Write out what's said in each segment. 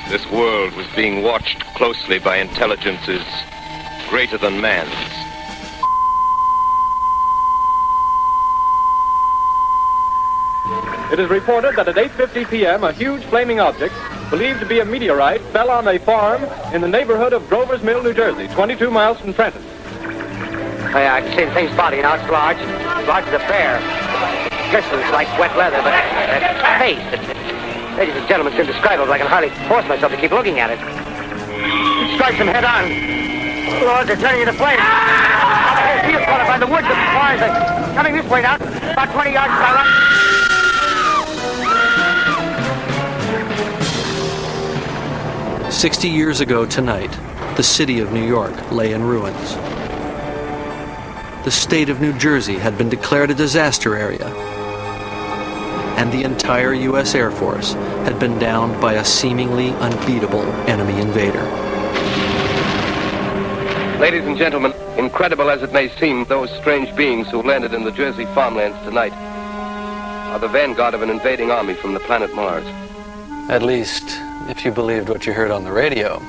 This world was being watched closely by intelligences greater than man's. It is reported that at 8:50 p.m. a huge flaming object, believed to be a meteorite, fell on a farm in the neighborhood of Grover's Mill, New Jersey, 22 miles from Trenton. I can see the thing's body now. It's large as a bear. It glistens like wet leather, but that face, ladies and gentlemen, it's indescribable. I can hardly force myself to keep looking at it. It strikes him head on. Lord, they're turning into flames. The whole field's caught up by the woods of the fires. They're coming this way now, about 20 yards to my right. 60 years ago tonight, the city of New York lay in ruins. The state of New Jersey had been declared a disaster area, and the entire U.S. Air Force had been downed by a seemingly unbeatable enemy invader. Ladies and gentlemen, incredible as it may seem, those strange beings who landed in the Jersey farmlands tonight are the vanguard of an invading army from the planet Mars. At least, if you believed what you heard on the radio.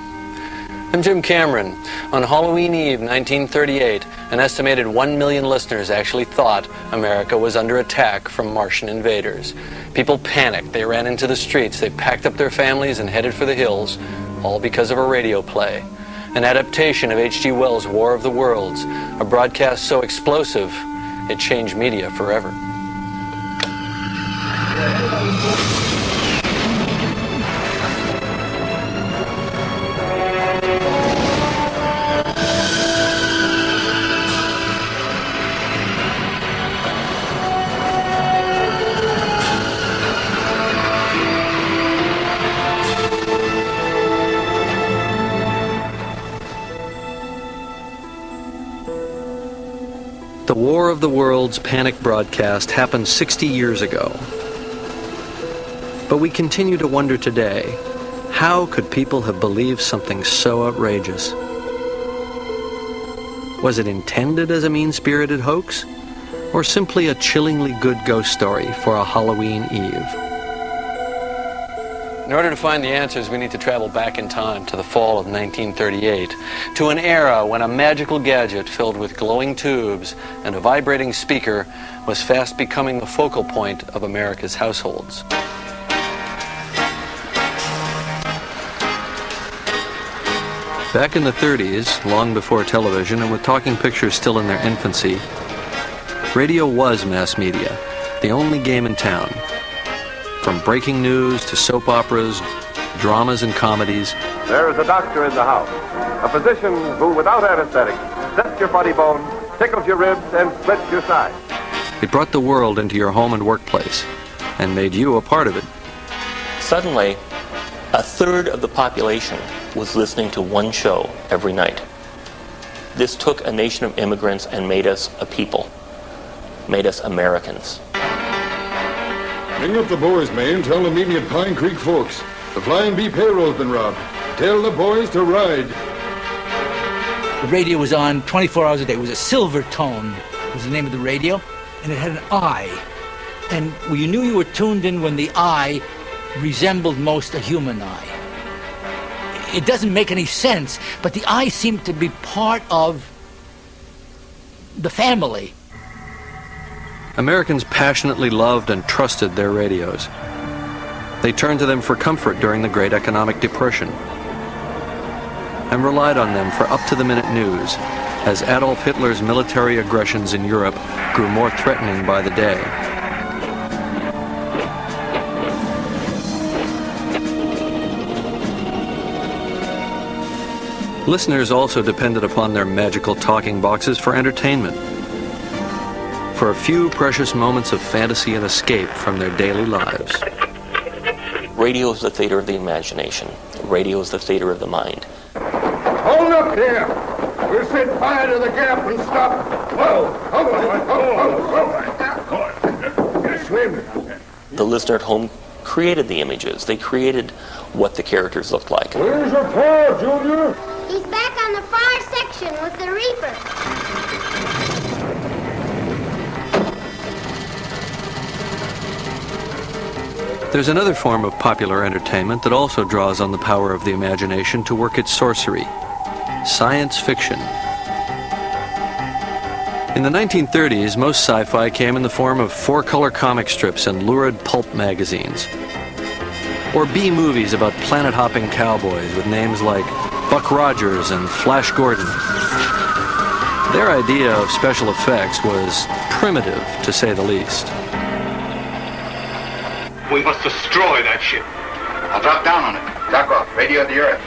I'm Jim Cameron. On Halloween Eve, 1938, an estimated 1 million listeners actually thought America was under attack from Martian invaders. People panicked. They ran into the streets. They packed up their families and headed for the hills, all because of a radio play. An adaptation of H.G. Wells' War of the Worlds, a broadcast so explosive, it changed media forever. The War of the Worlds panic broadcast happened 60 years ago. But we continue to wonder today, how could people have believed something so outrageous? Was it intended as a mean-spirited hoax, or simply a chillingly good ghost story for a Halloween Eve? In order to find the answers, we need to travel back in time to the fall of 1938, to an era when a magical gadget filled with glowing tubes and a vibrating speaker was fast becoming the focal point of America's households. Back in the 30s, long before television and with talking pictures still in their infancy, radio was mass media, the only game in town. From breaking news to soap operas, dramas and comedies. There is a doctor in the house, a physician who, without anesthetic, sets your funny bone, tickles your ribs, and splits your side. It brought the world into your home and workplace, and made you a part of it. Suddenly, a third of the population was listening to one show every night. This took a nation of immigrants and made us a people, made us Americans. Bring up the boys, man. Tell them meeting at Pine Creek Forks. The Flying Bee payroll's been robbed. Tell the boys to ride. The radio was on 24 hours a day. It was a silver tone, was the name of the radio, and it had an eye. And you knew you were tuned in when the eye resembled most a human eye. It doesn't make any sense, but the eye seemed to be part of the family. Americans passionately loved and trusted their radios. They turned to them for comfort during the Great Economic Depression and relied on them for up-to-the-minute news as Adolf Hitler's military aggressions in Europe grew more threatening by the day. Listeners also depended upon their magical talking boxes for entertainment, for a few precious moments of fantasy and escape from their daily lives. Radio is the theater of the imagination. Radio is the theater of the mind. Hold up there! We'll set fire to the gap and stop. Whoa! Hold on. Swim. The listener at home created the images. They created what the characters looked like. Where's your pa, Junior? He's back on the far section with the Reaper. There's another form of popular entertainment that also draws on the power of the imagination to work its sorcery: science fiction. In the 1930s, most sci-fi came in the form of four-color comic strips and lurid pulp magazines, or B-movies about planet-hopping cowboys with names like Buck Rogers and Flash Gordon. Their idea of special effects was primitive, to say the least. We must destroy that ship. I'll drop down on it. Dock off. Radio the Earth.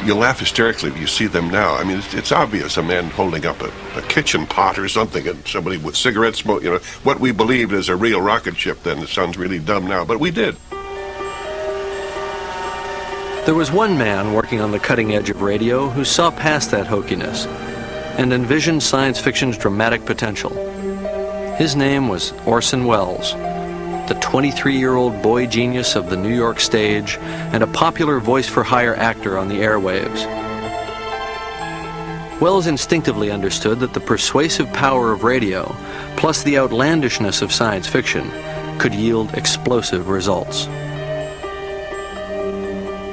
You laugh hysterically when you see them now. I mean, it's obvious, a man holding up a kitchen pot or something, and somebody with cigarette smoke, you know, what we believed as a real rocket ship then. It sounds really dumb now, but we did. There was one man working on the cutting edge of radio who saw past that hokiness and envisioned science fiction's dramatic potential. His name was Orson Welles, the 23-year-old boy genius of the New York stage and a popular voice-for-hire actor on the airwaves. Welles instinctively understood that the persuasive power of radio, plus the outlandishness of science fiction, could yield explosive results.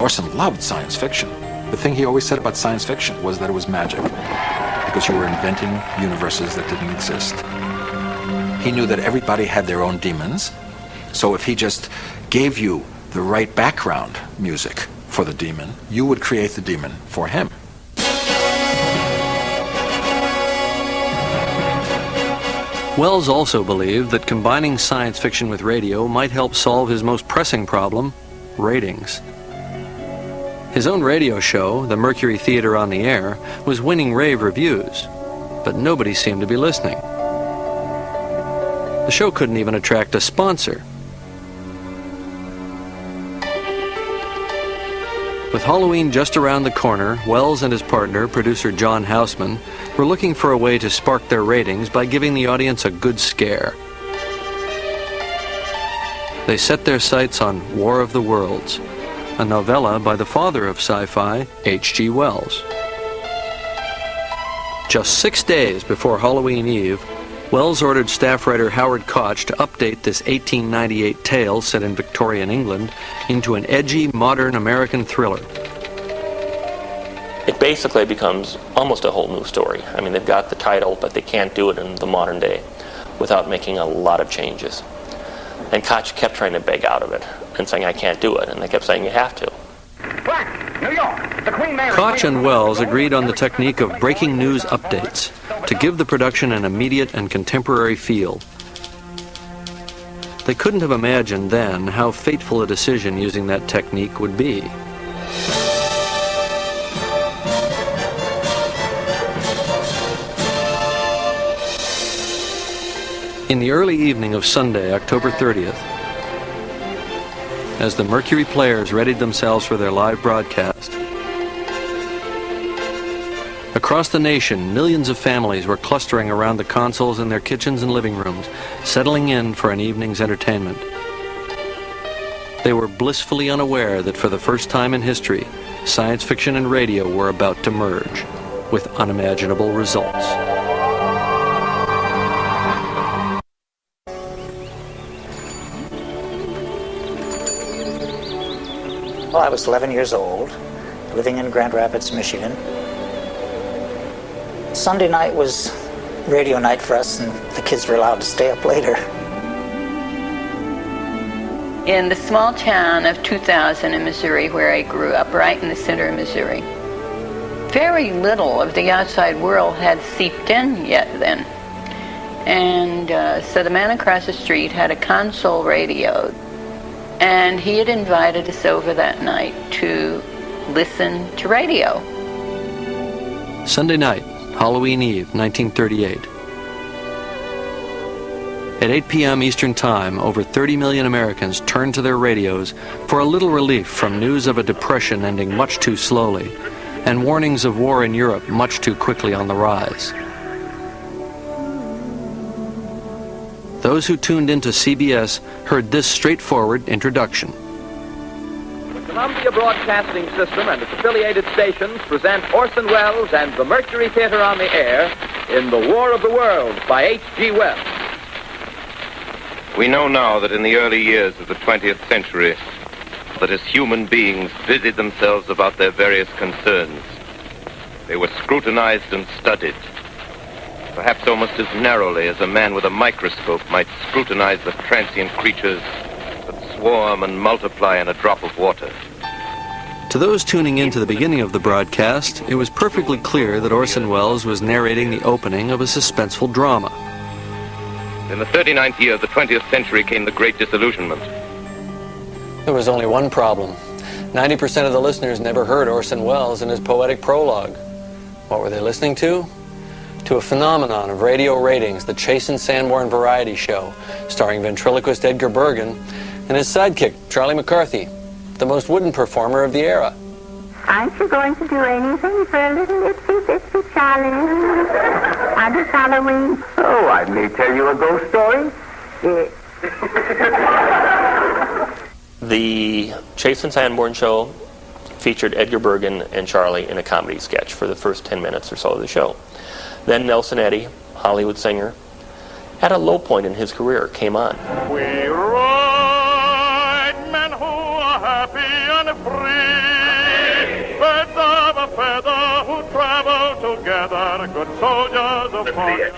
Orson loved science fiction. The thing he always said about science fiction was that it was magic, because you were inventing universes that didn't exist. He knew that everybody had their own demons, so if he just gave you the right background music for the demon, you would create the demon for him. Welles also believed that combining science fiction with radio might help solve his most pressing problem: ratings. His own radio show, the Mercury Theater on the Air, was winning rave reviews, but nobody seemed to be listening. The show couldn't even attract a sponsor. With Halloween just around the corner, Welles and his partner, producer John Houseman, were looking for a way to spark their ratings by giving the audience a good scare. They set their sights on War of the Worlds, a novella by the father of sci-fi, H.G. Wells. Just 6 days before Halloween Eve, Wells ordered staff writer Howard Koch to update this 1898 tale set in Victorian England into an edgy, modern American thriller. It basically becomes almost a whole new story. I mean, they've got the title, but they can't do it in the modern day without making a lot of changes. And Koch kept trying to beg out of it and saying, I can't do it. And they kept saying, you have to. New York, the Queen Mary. Koch and Wells agreed on the technique of breaking news updates to give the production an immediate and contemporary feel. They couldn't have imagined then how fateful a decision using that technique would be. In the early evening of Sunday, October 30th, as the Mercury players readied themselves for their live broadcast, across the nation, millions of families were clustering around the consoles in their kitchens and living rooms, settling in for an evening's entertainment. They were blissfully unaware that for the first time in history, science fiction and radio were about to merge, with unimaginable results. Well, I was 11 years old, living in Grand Rapids, Michigan. Sunday night was radio night for us, and the kids were allowed to stay up later. In the small town of 2000 in Missouri, where I grew up, right in the center of Missouri, very little of the outside world had seeped in yet then. And so the man across the street had a console radio, and he had invited us over that night to listen to radio. Sunday night, Halloween Eve, 1938. At 8 p.m. Eastern Time, over 30 million Americans turned to their radios for a little relief from news of a depression ending much too slowly and warnings of war in Europe much too quickly on the rise. Those who tuned into CBS heard this straightforward introduction. The Columbia Broadcasting System and its affiliated stations present Orson Welles and the Mercury Theater on the Air in The War of the Worlds by H.G. Wells. We know now that in the early years of the 20th century, that as human beings busied themselves about their various concerns, they were scrutinized and studied, perhaps almost as narrowly as a man with a microscope might scrutinize the transient creatures that swarm and multiply in a drop of water. To those tuning in to the beginning of the broadcast, it was perfectly clear that Orson Welles was narrating the opening of a suspenseful drama. In the 39th year of the 20th century came the Great Disillusionment. There was only one problem. 90% of the listeners never heard Orson Welles in his poetic prologue. What were they listening to? To a phenomenon of radio ratings, the Chase and Sanborn variety show, starring ventriloquist Edgar Bergen and his sidekick, Charlie McCarthy, the most wooden performer of the era. Aren't you going to do anything for a little itsy-bitsy Charlie? On this Halloween? Oh, I may tell you a ghost story. The Chase and Sanborn show featured Edgar Bergen and Charlie in a comedy sketch for the first 10 minutes or so of the show. Then Nelson Eddy, Hollywood singer, at a low point in his career, came on. We ride men who are happy and free, birds of a feather who travel together, good soldiers of fortune.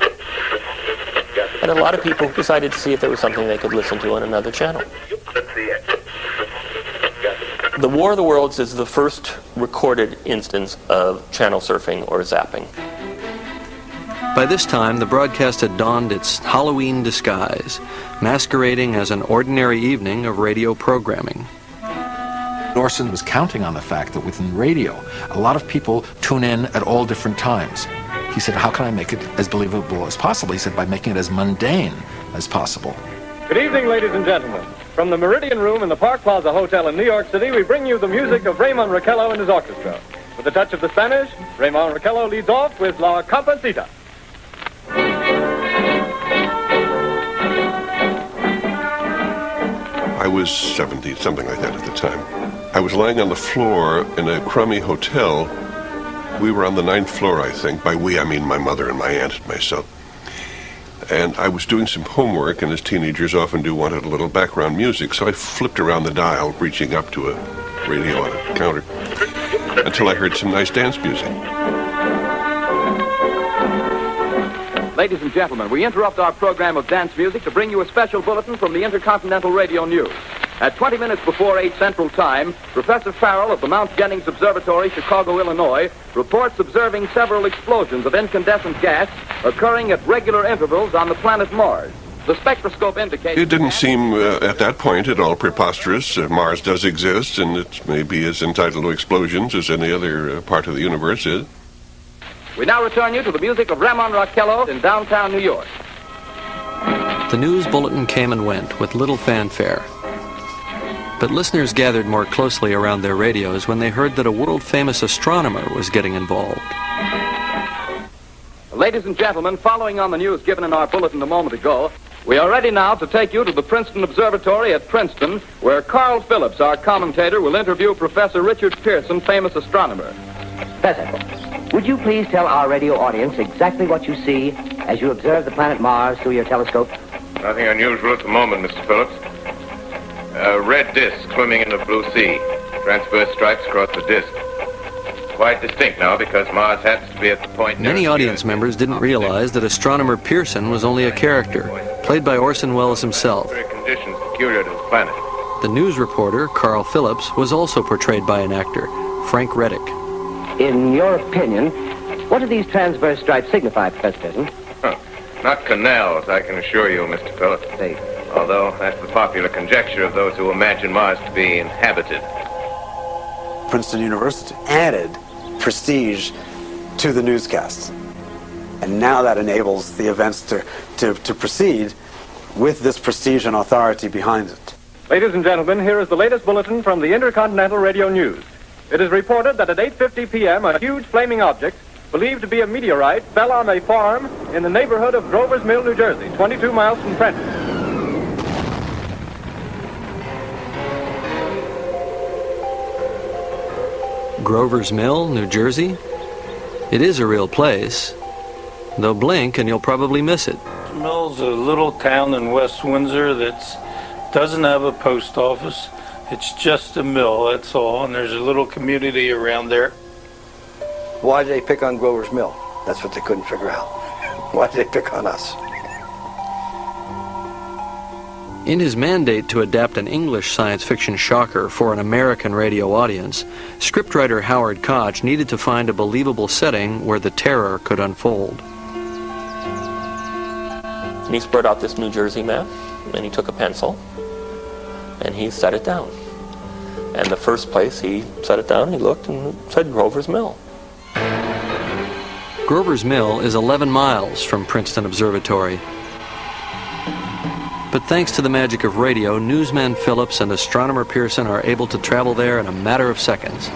And a lot of people decided to see if there was something they could listen to on another channel. The War of the Worlds is the first recorded instance of channel surfing or zapping. By this time, the broadcast had donned its Halloween disguise, masquerading as an ordinary evening of radio programming. Orson was counting on the fact that within radio, a lot of people tune in at all different times. He said, how can I make it as believable as possible? He said, by making it as mundane as possible. Good evening, ladies and gentlemen. From the Meridian Room in the Park Plaza Hotel in New York City, we bring you the music of Raymond Raquello and his orchestra. With a touch of the Spanish, Raymond Raquello leads off with La Comparsita. I was 70, something like that at the time. I was lying on the floor in a crummy hotel. We were on the 9th floor, I think. By we, I mean my mother and my aunt and myself. And I was doing some homework, and as teenagers often do, wanted a little background music, so I flipped around the dial, reaching up to a radio on a counter, until I heard some nice dance music. Ladies and gentlemen, we interrupt our program of dance music to bring you a special bulletin from the Intercontinental Radio News. At 20 minutes before 8 Central Time, Professor Farrell of the Mount Jennings Observatory, Chicago, Illinois, reports observing several explosions of incandescent gas occurring at regular intervals on the planet Mars. The spectroscope indicates... It didn't seem, at that point, at all preposterous. Mars does exist, and it may be as entitled to explosions as any other part of the universe is. We now return you to the music of Raymond Raquello in downtown New York. The news bulletin came and went with little fanfare. But listeners gathered more closely around their radios when they heard that a world-famous astronomer was getting involved. Ladies and gentlemen, following on the news given in our bulletin a moment ago, we are ready now to take you to the Princeton Observatory at Princeton, where Carl Phillips, our commentator, will interview Professor Richard Pearson, famous astronomer. Professor, would you please tell our radio audience exactly what you see as you observe the planet Mars through your telescope? Nothing unusual at the moment, Mr. Phillips. A red disk swimming in the blue sea. Transverse stripes across the disk. Quite distinct now because Mars happens to be at the point... Many audience members didn't realize that astronomer Pearson was only a character, played by Orson Welles himself. Conditions peculiar to the planet. The news reporter, Carl Phillips, was also portrayed by an actor, Frank Reddick. In your opinion, what do these transverse stripes signify, Professor Pearson? Not canals, I can assure you, Mr. Phillips. Although that's the popular conjecture of those who imagine Mars to be inhabited. Princeton University added prestige to the newscasts. And now that enables the events to proceed with this prestige and authority behind it. Ladies and gentlemen, here is the latest bulletin from the Intercontinental Radio News. It is reported that at 8:50 p.m., a huge flaming object, believed to be a meteorite, fell on a farm in the neighborhood of Grover's Mill, New Jersey, 22 miles from Trenton. Grover's Mill, New Jersey? It is a real place, though blink and you'll probably miss it. Mill's a little town in West Windsor that doesn't have a post office. It's just a mill, that's all, and there's a little community around there. Why did they pick on Grover's Mill? That's what they couldn't figure out. Why did they pick on us? In his mandate to adapt an English science fiction shocker for an American radio audience, scriptwriter Howard Koch needed to find a believable setting where the terror could unfold. And he spread out this New Jersey map, and he took a pencil, and he set it down. And the first place he set it down, he looked and it said Grover's Mill. Grover's Mill is 11 miles from Princeton Observatory. But thanks to the magic of radio, newsman Phillips and astronomer Pearson are able to travel there in a matter of seconds.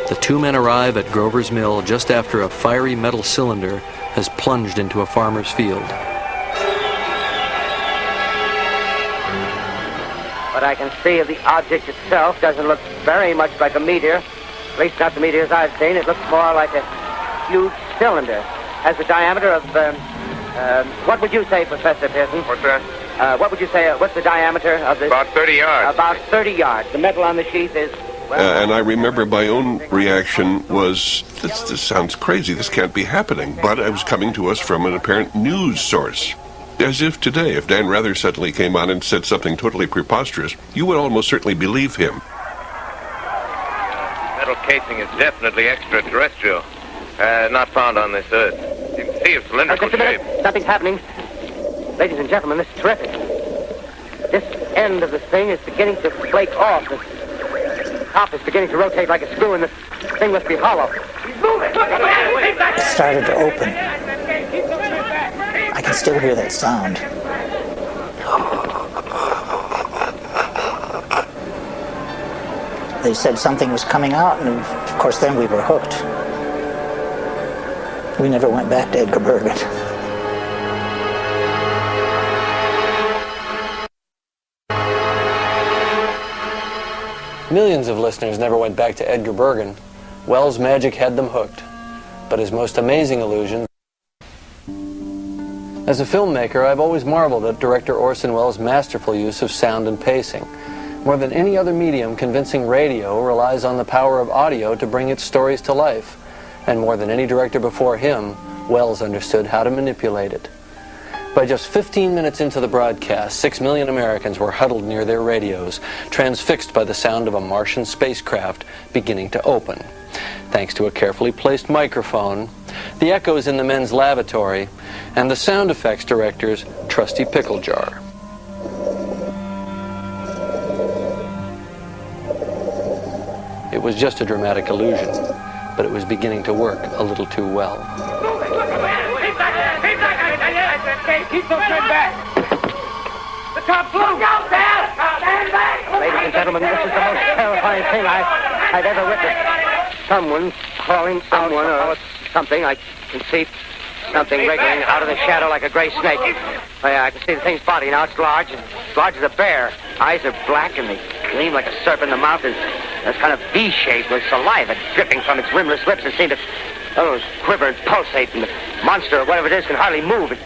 The two men arrive at Grover's Mill just after a fiery metal cylinder has plunged into a farmer's field. What I can see of the object itself doesn't look very much like a meteor. At least not the meteors I've seen. It looks more like a huge cylinder. Has a diameter of, what would you say, Professor Pearson? What's that? What would you say, what's the diameter of this? About 30 yards. About 30 yards. The metal on the sheath is, and I remember my own reaction was, this sounds crazy, this can't be happening. But it was coming to us from an apparent news source. As if today, if Dan Rather suddenly came on and said something totally preposterous, you would almost certainly believe him. Metal casing is definitely extraterrestrial. Not found on this Earth. You can see its cylindrical shape. Something's happening. Ladies and gentlemen, this is terrific. This end of the thing is beginning to flake off. The top is beginning to rotate like a screw, and the thing must be hollow. It started to open. I can still hear that sound. They said something was coming out, and of course then we were hooked. We never went back to Edgar Bergen. Millions of listeners never went back to Edgar Bergen. Wells' magic had them hooked. But his most amazing illusion... As a filmmaker, I've always marveled at director Orson Welles' masterful use of sound and pacing. More than any other medium, convincing radio relies on the power of audio to bring its stories to life. And more than any director before him, Welles understood how to manipulate it. By just 15 minutes into the broadcast, 6 million Americans were huddled near their radios, transfixed by the sound of a Martian spacecraft beginning to open. Thanks to a carefully placed microphone, the echoes in the men's lavatory, and the sound effects director's trusty pickle jar. It was just a dramatic illusion, but it was beginning to work a little too well. Keep those men back! The top blew! Stand back! Ladies and gentlemen, this is the most terrifying thing I've ever witnessed. Someone's calling someone or something. I can see something wriggling out of the shadow like a gray snake. I can see the thing's body now. It's large as a bear. Eyes are black and they gleam like a serpent. The mouth is kind of V-shaped with saliva dripping from its rimless lips. It seems to quiver and pulsate, and the monster or whatever it is can hardly move. It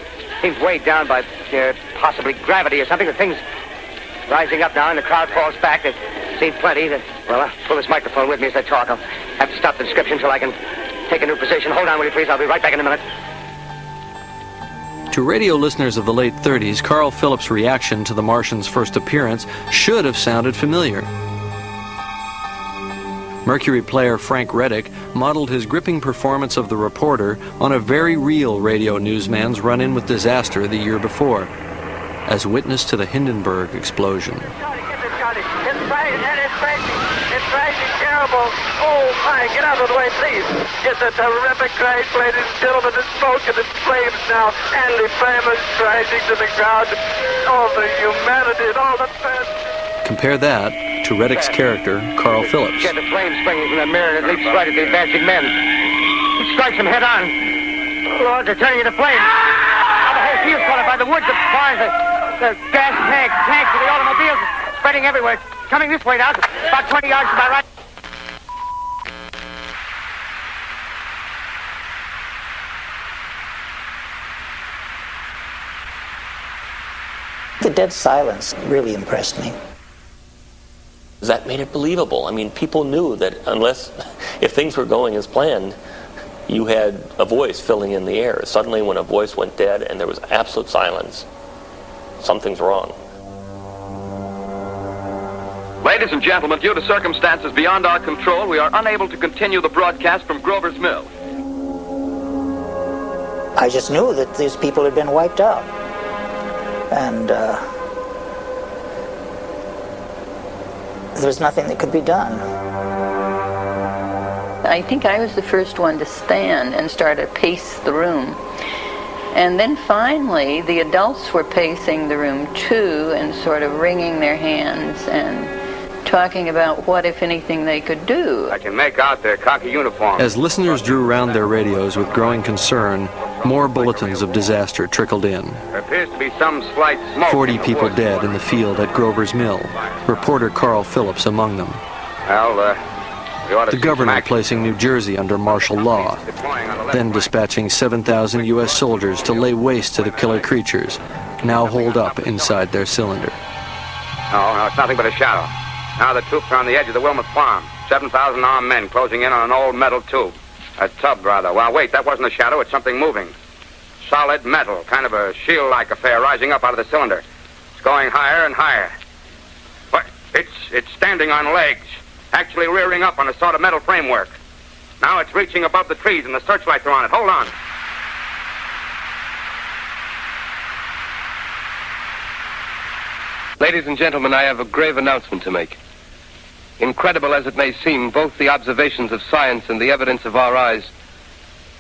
seems weighed down by possibly gravity or something. The thing's rising up now, and the crowd falls back. They've seen plenty. I'll pull this microphone with me as I talk. I'll have to stop the description until I can take a new position. Hold on, will you please? I'll be right back in a minute. To radio listeners of the late 30s, Carl Phillips' reaction to the Martian's first appearance should have sounded familiar. Mercury player Frank Reddick modeled his gripping performance of the reporter on a very real radio newsman's run-in with disaster the year before, as witness to the Hindenburg explosion. It's rising terrible. Oh, my, get out of the way, please. It's a terrific crash, ladies and gentlemen. It's smoke and it's flames now. And the flame is rising to the ground. All the humanity and all the fans. Compare that to Reddick's character, Carl Phillips. Get the flame springing from the mirror and it leaps right at the advancing men. It strikes them head on. Lord, they're turning into flames. The whole field's caught up by the woods, the barns, the gas tanks of the automobiles spreading everywhere. Coming this way now, about 20 yards to my right. dead silence really impressed me. That made it believable. I mean, people knew that if things were going as planned, you had a voice filling in the air. Suddenly, when a voice went dead and there was absolute silence, something's wrong. Ladies and gentlemen, due to circumstances beyond our control, we are unable to continue the broadcast from Grover's Mill. I just knew that these people had been wiped out. And there was nothing that could be done. I think I was the first one to stand and start to pace the room. And then finally, the adults were pacing the room too and sort of wringing their hands and talking about what, if anything, they could do. I can make out their khaki uniforms. As listeners drew round their radios with growing concern, more bulletins of disaster trickled in. There appears to be some slight smoke. 40 people dead in the field at Grover's Mill. Reporter Carl Phillips among them. Well, we ought to the governor placing New Jersey under martial law, then dispatching 7,000 U.S. soldiers to lay waste to the killer creatures, now holed up inside their cylinder. No, it's nothing but a shadow. Now the troops are on the edge of the Wilmot Farm. 7,000 armed men closing in on an old metal tube. A tub, rather. Well, wait, that wasn't a shadow. It's something moving. Solid metal, kind of a shield-like affair rising up out of the cylinder. It's going higher and higher. What? It's standing on legs, actually rearing up on a sort of metal framework. Now it's reaching above the trees and the searchlights are on it. Hold on. Ladies and gentlemen, I have a grave announcement to make. Incredible as it may seem, both the observations of science and the evidence of our eyes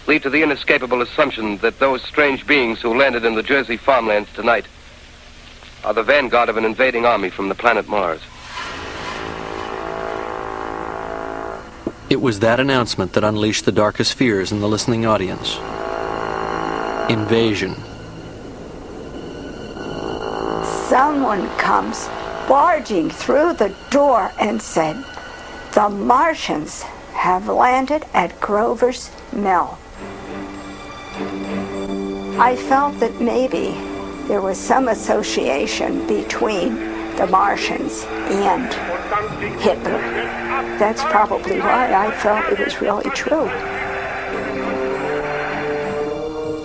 lead to the inescapable assumption that those strange beings who landed in the Jersey farmlands tonight are the vanguard of an invading army from the planet Mars. It was that announcement that unleashed the darkest fears in the listening audience. Invasion. Someone comes barging through the door and said, "The Martians have landed at Grover's Mill." I felt that maybe there was some association between the Martians and Hitler. That's probably why I felt it was really true.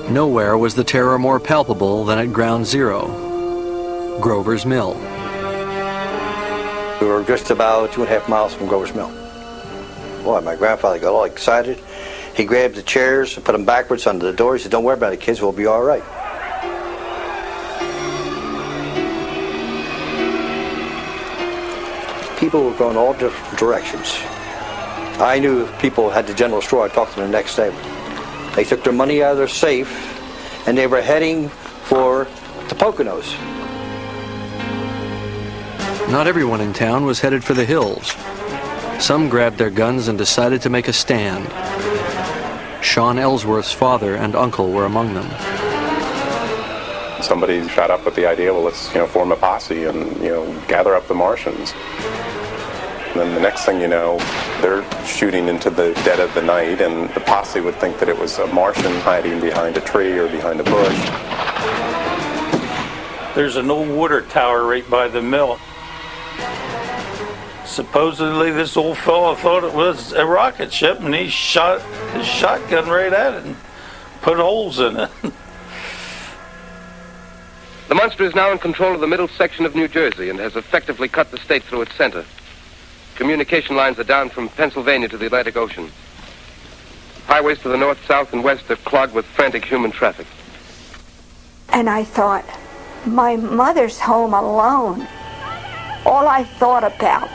Nowhere was the terror more palpable than at Ground Zero, Grover's Mill. We were just about 2.5 miles from Grover's Mill. Boy, my grandfather got all excited. He grabbed the chairs and put them backwards under the door. He said, "Don't worry about it, kids, we'll be all right." People were going all different directions. I knew people had the general store. I talked to them the next day. They took their money out of their safe and they were heading for the Poconos. Not everyone in town was headed for the hills. Some grabbed their guns and decided to make a stand. Sean Ellsworth's father and uncle were among them. Somebody shot up with the idea, well, let's form a posse and gather up the Martians. And then the next thing you know, they're shooting into the dead of the night, and the posse would think that it was a Martian hiding behind a tree or behind a bush. There's an old water tower right by the mill. Supposedly this old fellow thought it was a rocket ship, and he shot his shotgun right at it and put holes in it. The monster is now in control of the middle section of New Jersey and has effectively cut the state through its center. Communication lines are down from Pennsylvania to the Atlantic Ocean. Highways to the north, south, and west are clogged with frantic human traffic. And I thought, my mother's home alone. All I thought about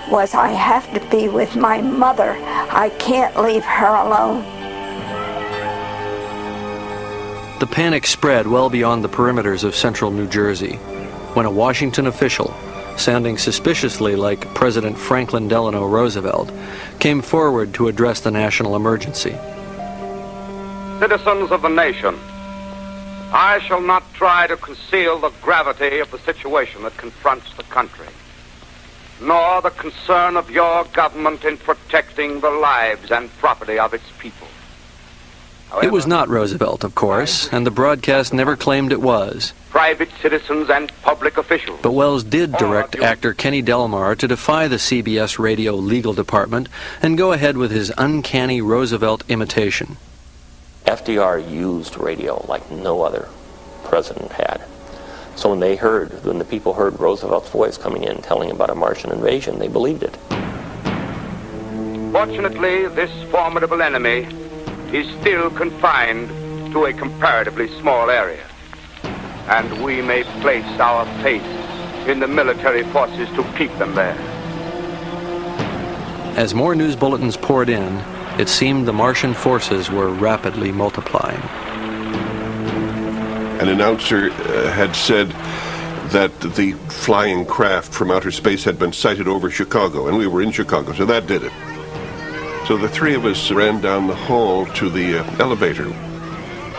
was I have to be with my mother. I can't leave her alone. The panic spread well beyond the perimeters of central New Jersey when a Washington official, sounding suspiciously like President Franklin Delano Roosevelt, came forward to address the national emergency. Citizens of the nation, I shall not try to conceal the gravity of the situation that confronts the country, nor the concern of your government in protecting the lives and property of its people. It was not Roosevelt, of course, and the broadcast never claimed it was. Private citizens and public officials. But Wells did direct actor Kenny Delmar to defy the CBS radio legal department and go ahead with his uncanny Roosevelt imitation. FDR used radio like no other president had. So when the people heard Roosevelt's voice coming in telling about a Martian invasion, they believed it. Fortunately, this formidable enemy is still confined to a comparatively small area, and we may place our faith in the military forces to keep them there. As more news bulletins poured in, it seemed the Martian forces were rapidly multiplying. An announcer had said that the flying craft from outer space had been sighted over Chicago, and we were in Chicago, so that did it. So the three of us ran down the hall to the elevator,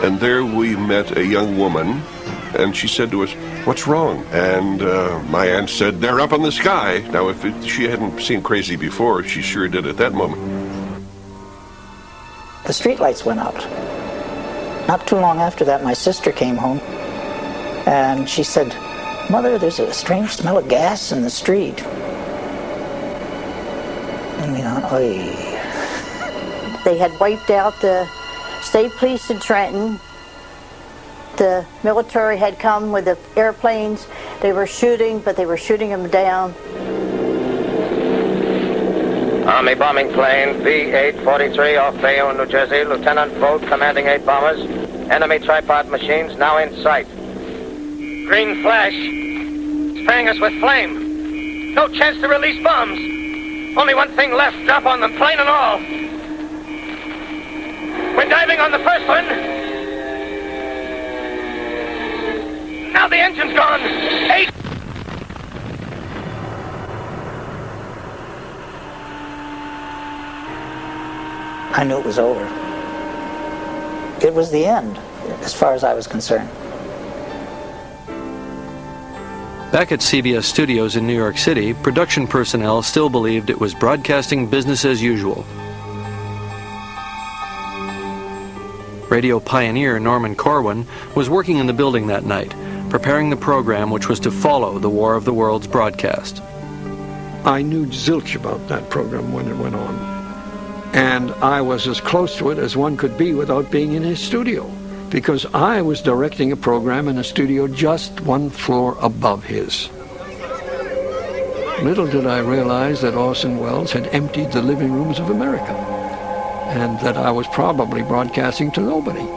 and there we met a young woman, and she said to us, "What's wrong?" And my aunt said, "They're up in the sky." Now, if she hadn't seen crazy before, she sure did at that moment. The streetlights went out. Not too long after that, my sister came home, and she said, "Mother, there's a strange smell of gas in the street." And we thought, oy. They had wiped out the state police in Trenton. The military had come with the airplanes. They were shooting, but they were shooting them down. Army bombing plane B-843 off Bayonne, New Jersey. Lieutenant Vogt commanding 8 bombers. Enemy tripod machines now in sight. Green flash. Spraying us with flame. No chance to release bombs. Only one thing left. Drop on them, plane and all. We're diving on the first one. Now the engine's gone. 8. I knew it was over. It was the end, as far as I was concerned. Back at CBS Studios in New York City, production personnel still believed it was broadcasting business as usual. Radio pioneer Norman Corwin was working in the building that night, preparing the program which was to follow the War of the Worlds broadcast. I knew zilch about that program when it went on. And I was as close to it as one could be without being in his studio, because I was directing a program in a studio just one floor above his. Little did I realize that Orson Welles had emptied the living rooms of America, and that I was probably broadcasting to nobody.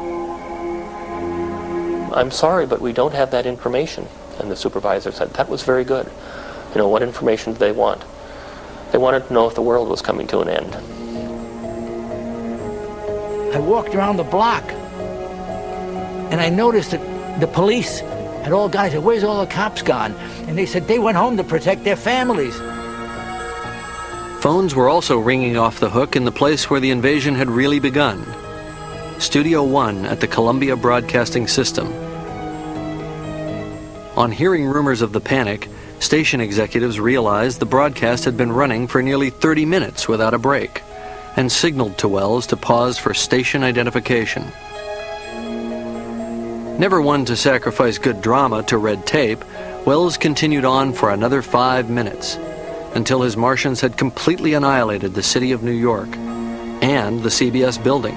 "I'm sorry, but we don't have that information." And the supervisor said, "That was very good. You know, what information did they want?" They wanted to know if the world was coming to an end. I walked around the block, and I noticed that the police had all gone. I said, "Where's all the cops gone?" And they said they went home to protect their families. Phones were also ringing off the hook in the place where the invasion had really begun. Studio One at the Columbia Broadcasting System. On hearing rumors of the panic, station executives realized the broadcast had been running for nearly 30 minutes without a break, and signaled to Welles to pause for station identification. Never one to sacrifice good drama to red tape, Welles continued on for another 5 minutes, until his Martians had completely annihilated the city of New York and the CBS building.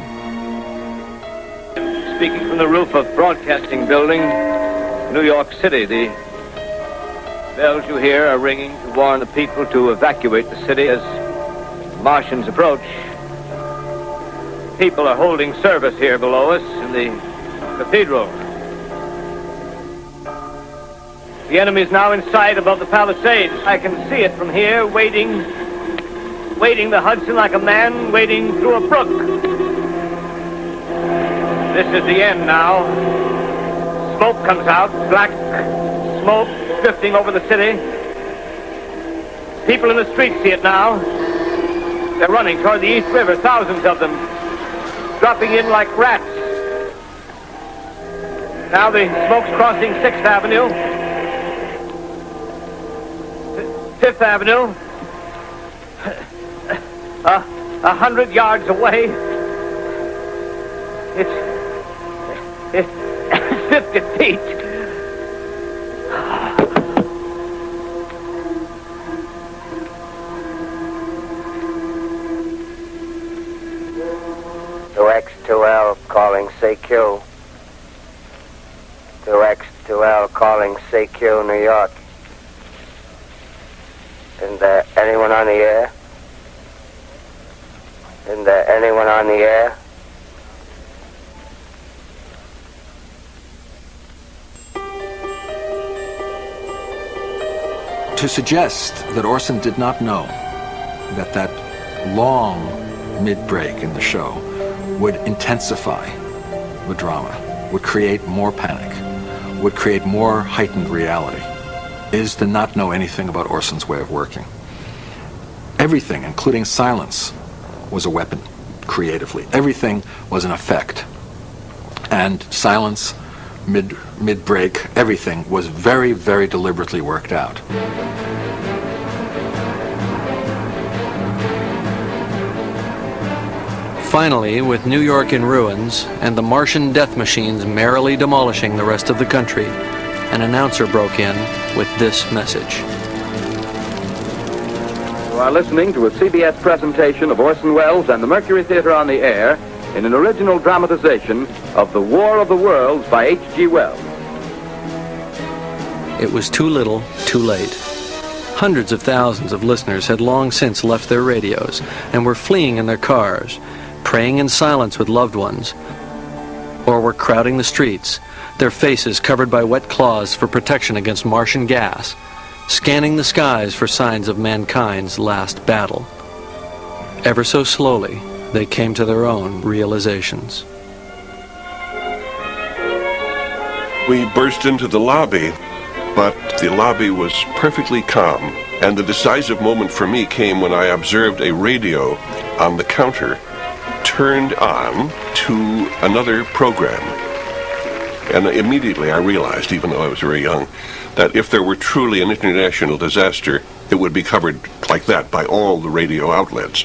Speaking from the roof of Broadcasting Building, New York City, the bells you hear are ringing to warn the people to evacuate the city as Martians approach. People are holding service here below us in the cathedral. The enemy is now in sight above the Palisades. I can see it from here, wading the Hudson like a man wading through a brook. This is the end now. Smoke comes out, black smoke drifting over the city. People in the streets see it now. They're running toward the East River, thousands of them, dropping in like rats. Now the smoke's crossing 6th Avenue. 5th Avenue, 100 yards away. It's 50 feet. X2L calling CQ. 2X2L calling CQ, New York. Isn't there anyone on the air? Isn't there anyone on the air? To suggest that Orson did not know that that long mid-break in the show would intensify the drama, would create more panic, would create more heightened reality, is to not know anything about Orson's way of working. Everything, including silence, was a weapon, creatively. Everything was an effect. And silence, mid-break, everything was very, very deliberately worked out. Finally, with New York in ruins and the Martian death machines merrily demolishing the rest of the country, an announcer broke in with this message. You are listening to a CBS presentation of Orson Welles and the Mercury Theater on the Air in an original dramatization of The War of the Worlds by H.G. Wells. It was too little, too late. Hundreds of thousands of listeners had long since left their radios and were fleeing in their cars, praying in silence with loved ones, or were crowding the streets, their faces covered by wet cloths for protection against Martian gas, scanning the skies for signs of mankind's last battle. Ever so slowly, they came to their own realizations. We burst into the lobby, but the lobby was perfectly calm, and the decisive moment for me came when I observed a radio on the counter turned on to another program. And immediately I realized, even though I was very young, that if there were truly an international disaster, it would be covered like that by all the radio outlets.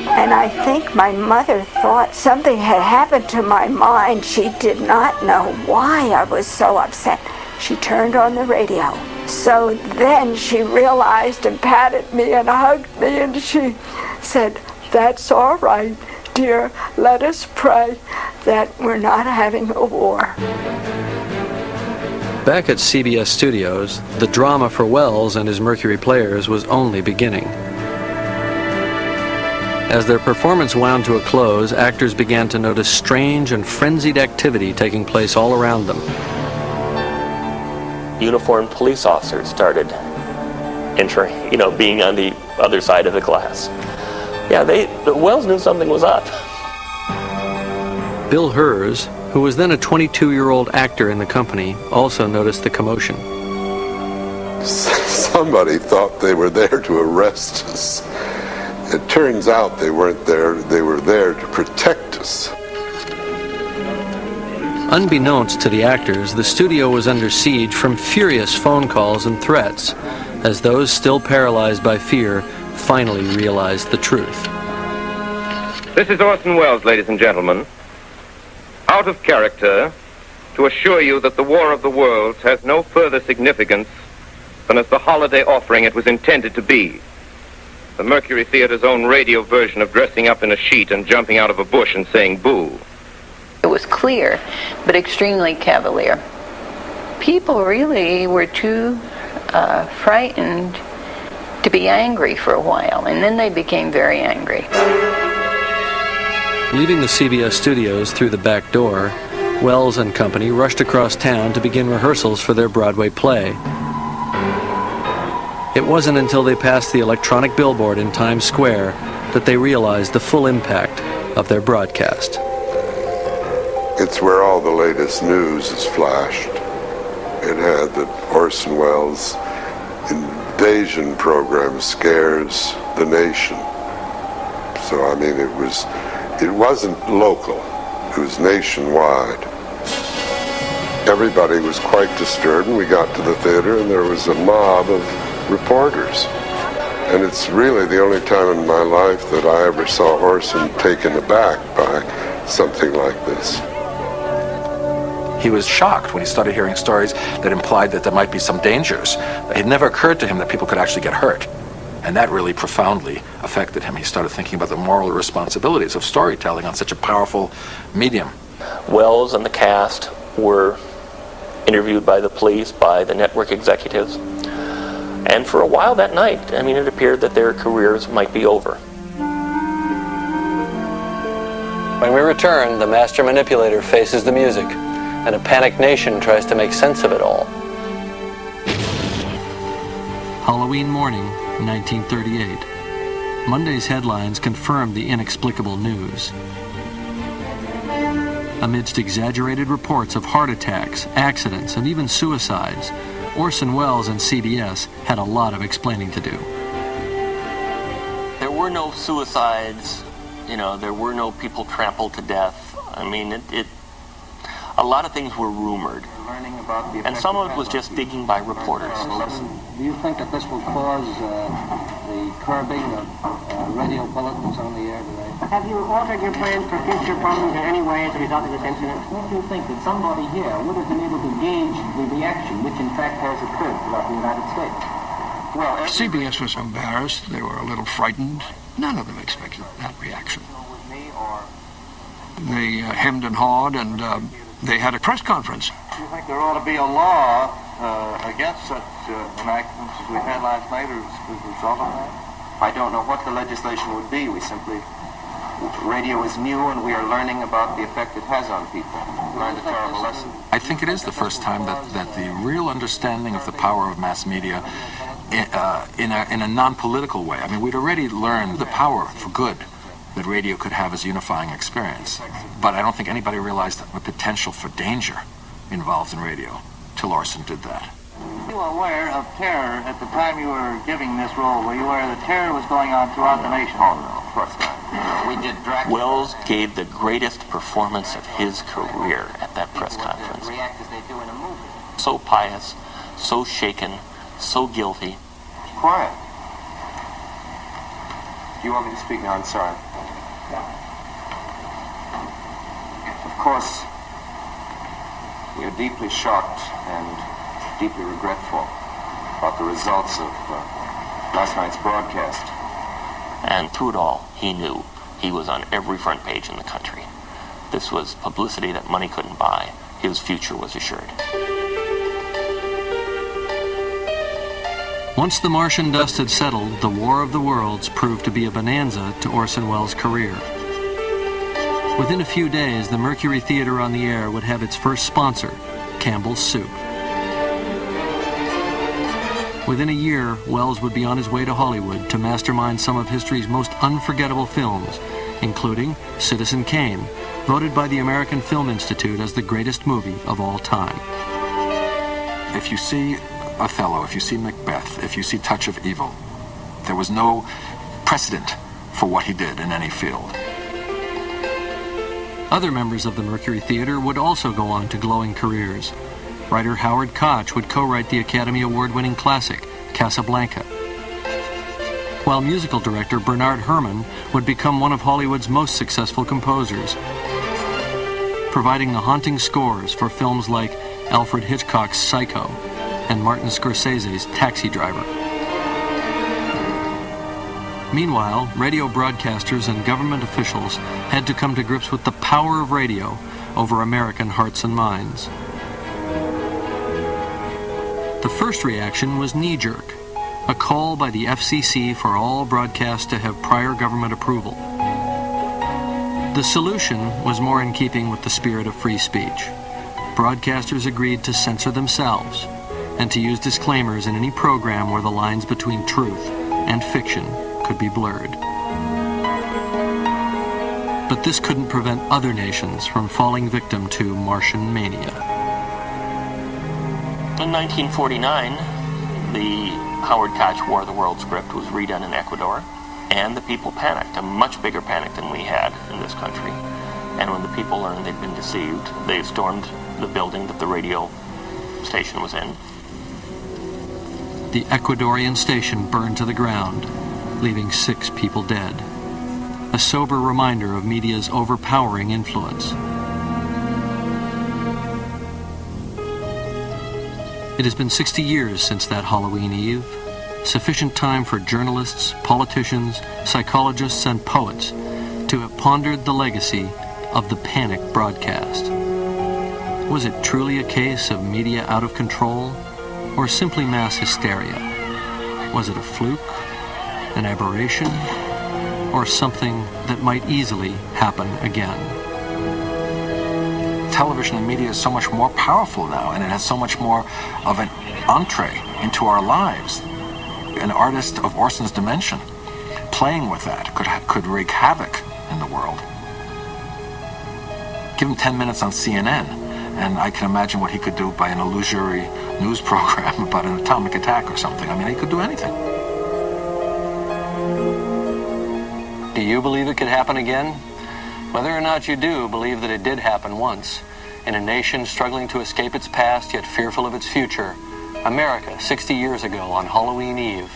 And I think my mother thought something had happened to my mind. She did not know why I was so upset. She turned on the radio. So then she realized and patted me and hugged me, and she said, "That's all right, dear. Let us pray that we're not having a war." Back at CBS Studios, the drama for Wells and his Mercury Players was only beginning. As their performance wound to a close, actors began to notice strange and frenzied activity taking place all around them. Uniformed police officers started entering, being on the other side of the glass. Yeah, Wells knew something was up. Bill Hers, who was then a 22-year-old actor in the company, also noticed the commotion. Somebody thought they were there to arrest us. It turns out they weren't there. They were there to protect us. Unbeknownst to the actors, the studio was under siege from furious phone calls and threats, as those still paralyzed by fear finally realized the truth. This is Orson Welles, ladies and gentlemen. Out of character, to assure you that the War of the Worlds has no further significance than as the holiday offering it was intended to be. The Mercury Theater's own radio version of dressing up in a sheet and jumping out of a bush and saying boo. It was clear, but extremely cavalier. People really were too frightened to be angry for a while, and then they became very angry. Leaving the CBS studios through the back door, Wells and company rushed across town to begin rehearsals for their Broadway play. It wasn't until they passed the electronic billboard in Times Square that they realized the full impact of their broadcast. It's where all the latest news is flashed. It had that Orson Welles' invasion program scares the nation. So, I mean, it wasn't local. It was nationwide. Everybody was quite disturbed, and we got to the theater, and there was a mob of reporters. And it's really the only time in my life that I ever saw Orson taken aback by something like this. He was shocked when he started hearing stories that implied that there might be some dangers. It had never occurred to him that people could actually get hurt. And that really profoundly affected him. He started thinking about the moral responsibilities of storytelling on such a powerful medium. Wells and the cast were interviewed by the police, by the network executives. And for a while that night, I mean, it appeared that their careers might be over. When we return, the master manipulator faces the music, and a panicked nation tries to make sense of it all. Halloween morning, 1938. Monday's headlines confirmed the inexplicable news. Amidst exaggerated reports of heart attacks, accidents, and even suicides, Orson Welles and CBS had a lot of explaining to do. There were no suicides, there were no people trampled to death. I mean, a lot of things were rumored. And some of it was just digging by reporters. Do you think that this will cause the curbing of radio bulletins on the air today? Have you altered your plans for future problems in any way as a result of this incident? What do you think that somebody here would have been able to gauge the reaction which in fact has occurred throughout the United States? Well, CBS was embarrassed. They were a little frightened. None of them expected that reaction. They hemmed and hawed, and they had a press conference. Do you think there ought to be a law against such enactments as we had last night as a result of that? I don't know what the legislation would be. Radio is new, and we are learning about the effect it has on people. Learned a terrible lesson. I think it is the first time that the real understanding of the power of mass media in a non-political way. I mean, we'd already learned the power for good that radio could have as a unifying experience. But I don't think anybody realized the potential for danger involved in radio till Orson did that. Were you aware of terror at the time you were giving this role? Were you aware that terror was going on throughout the nation? Oh, no, of course not. We did Dracula. Wells gave the greatest performance of his career at that press conference. React as they do in a movie. So pious, so shaken, so guilty. Quiet. Do you want me to speak now? I'm sorry. Of course, we are deeply shocked and deeply regretful about the results of last night's broadcast. And through it all, he knew he was on every front page in the country. This was publicity that money couldn't buy. His future was assured. Once the Martian dust had settled, the War of the Worlds proved to be a bonanza to Orson Welles' career. Within a few days, the Mercury Theater on the Air would have its first sponsor, Campbell's Soup. Within a year, Welles would be on his way to Hollywood to mastermind some of history's most unforgettable films, including Citizen Kane, voted by the American Film Institute as the greatest movie of all time. If you see Othello, if you see Macbeth, if you see Touch of Evil, there was no precedent for what he did in any field. Other members of the Mercury Theater would also go on to glowing careers. Writer Howard Koch would co-write the Academy Award-winning classic, Casablanca, while musical director Bernard Herrmann would become one of Hollywood's most successful composers, providing the haunting scores for films like Alfred Hitchcock's Psycho and Martin Scorsese's Taxi Driver. Meanwhile, radio broadcasters and government officials had to come to grips with the power of radio over American hearts and minds. The first reaction was knee-jerk, a call by the FCC for all broadcasts to have prior government approval. The solution was more in keeping with the spirit of free speech. Broadcasters agreed to censor themselves and to use disclaimers in any program where the lines between truth and fiction could be blurred. But this couldn't prevent other nations from falling victim to Martian mania. In 1949, the Howard Koch War of the World script was redone in Ecuador, and the people panicked, a much bigger panic than we had in this country. And when the people learned they'd been deceived, they stormed the building that the radio station was in. The Ecuadorian station burned to the ground, leaving 6 people dead. a sober reminder of media's overpowering influence. It has been 60 years since that Halloween Eve, sufficient time for journalists, politicians, psychologists, and poets to have pondered the legacy of the panic broadcast. Was it truly a case of media out of control, or simply mass hysteria? Was it a fluke, an aberration, or something that might easily happen again? Television and media is so much more powerful now, and it has so much more of an entree into our lives. An artist of Orson's dimension playing with that could wreak havoc in the world. Give him 10 minutes on CNN, and I can imagine what he could do by an illusory news program about an atomic attack or something. I mean, he could do anything. Do you believe it could happen again? Whether or not you do believe that it did happen once, in a nation struggling to escape its past yet fearful of its future, America, 60 years ago on Halloween Eve,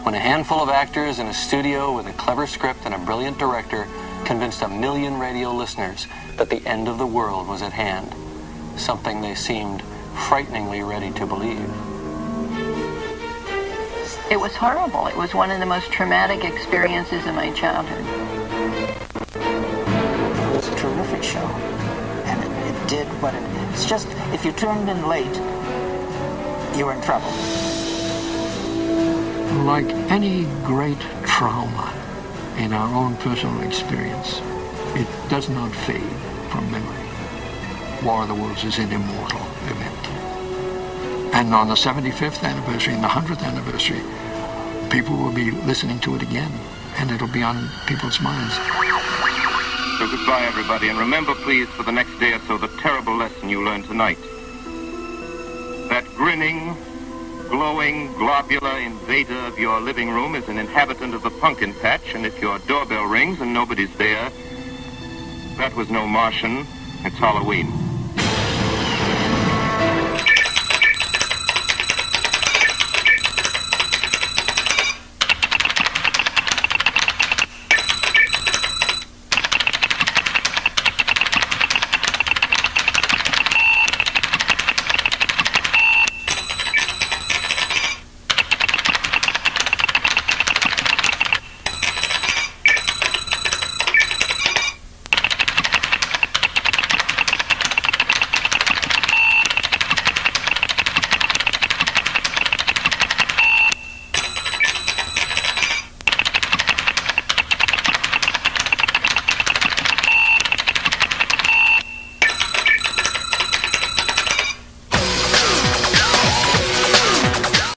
when a handful of actors in a studio with a clever script and a brilliant director convinced 1 million radio listeners that the end of the world was at hand, something they seemed frighteningly ready to believe. It was horrible. It was one of the most traumatic experiences of my childhood. It was a terrific show, and it did what it's just, if you tuned in late, you were in trouble. Like any great trauma in our own personal experience, it does not fade from memory. War of the Worlds is an immortal event. And on the 75th anniversary and the 100th anniversary, people will be listening to it again, and it'll be on people's minds. So goodbye, everybody, and remember, please, for the next day or so, the terrible lesson you learned tonight. That grinning, glowing, globular invader of your living room is an inhabitant of the pumpkin patch, and if your doorbell rings and nobody's there, that was no Martian, it's Halloween.